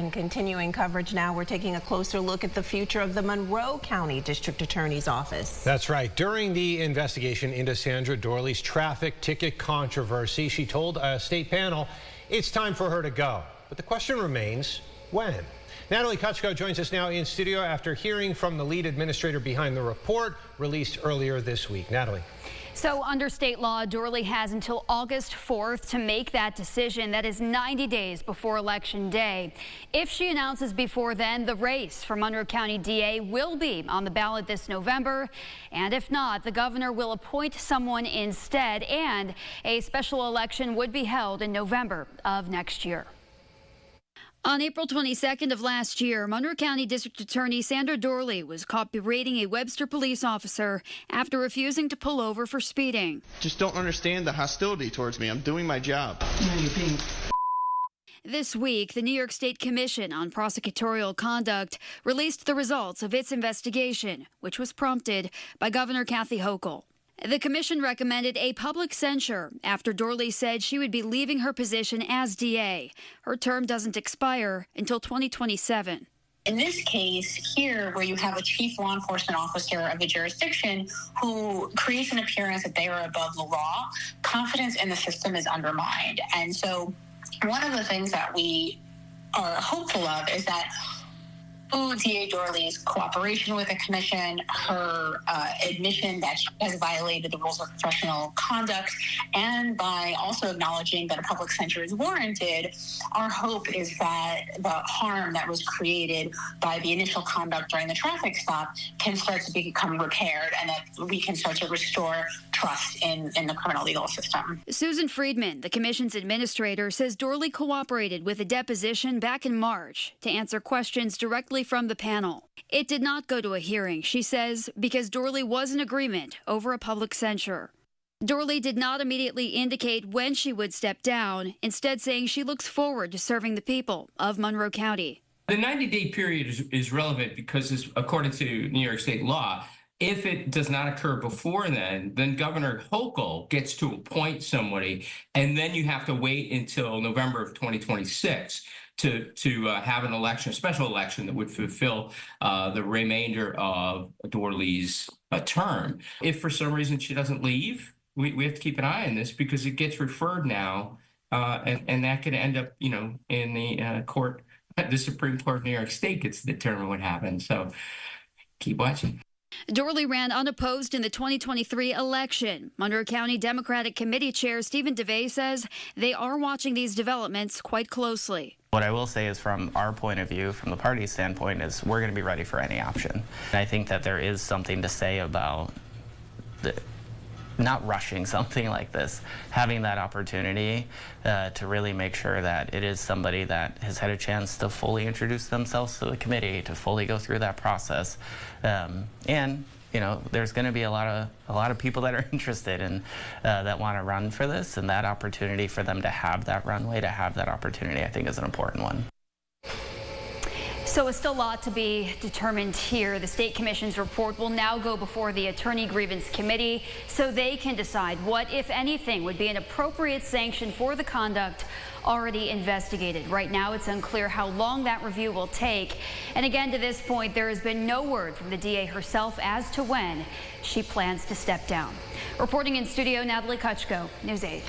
In continuing coverage now, we're taking a closer look at the future of the Monroe County District Attorney's Office. That's right. During the investigation into Sandra Doorley's traffic ticket controversy, she told a state panel it's time for her to go. But the question remains, when? Natalie Kutchko joins us now in studio after hearing from the lead administrator behind the report released earlier this week. Natalie. So under state law, Doorley has until August 4th to make that decision. That is 90 days before Election Day. If she announces before then, the race for Monroe County DA will be on the ballot this November. And if not, the governor will appoint someone instead, and a special election would be held in November of next year. On April 22nd of last year, Monroe County District Attorney Sandra Doorley was caught berating a Webster police officer after refusing to pull over for speeding. Just don't understand the hostility towards me. I'm doing my job. This week, the New York State Commission on Prosecutorial Conduct released the results of its investigation, which was prompted by Governor Kathy Hochul. The commission recommended a public censure after Doorley said she would be leaving her position as DA. Her term doesn't expire until 2027. In this case here, where you have a chief law enforcement officer of the jurisdiction who creates an appearance that they are above the law, confidence in the system is undermined. And so one of the things that we are hopeful of is that DA Doorley's cooperation with the commission, her admission that she has violated the rules of professional conduct, and by also acknowledging that a public censure is warranted, our hope is that the harm that was created by the initial conduct during the traffic stop can start to become repaired, and that we can start to restore trust in the criminal legal system. Susan Friedman, the commission's administrator, says Doorley cooperated with a deposition back in March to answer questions directly from the panel. It did not go to a hearing, she says, because Doorley was in agreement over a public censure. Doorley did not immediately indicate when she would step down, instead saying she looks forward to serving the people of Monroe County. The 90-day period is relevant because, according to New York State law, if it does not occur before then Governor Hochul gets to appoint somebody, and then you have to wait until November of 2026 to have an election, a special election that would fulfill the remainder of Doorley's term. If for some reason she doesn't leave, we have to keep an eye on this because it gets referred now, and that could end up, in the court. The Supreme Court of New York State gets to determine what happens. So keep watching. Doorley ran unopposed in the 2023 election. Monroe County Democratic Committee Chair Stephen DeVay says they are watching these developments quite closely. What I will say is, from our point of view, from the party standpoint, is we're going to be ready for any option. And I think that there is something to say about not rushing something like this, having that opportunity to really make sure that it is somebody that has had a chance to fully introduce themselves to the committee, to fully go through that process, and there's going to be a lot of people that are interested and that want to run for this, and that opportunity for them to have that runway, to have that opportunity, I think is an important one. So it's still a lot to be determined here. The State Commission's report will now go before the Attorney Grievance Committee so they can decide what, if anything, would be an appropriate sanction for the conduct already investigated. Right now, it's unclear how long that review will take. And again, to this point, there has been no word from the DA herself as to when she plans to step down. Reporting in studio, Natalie Kutchko, News 8.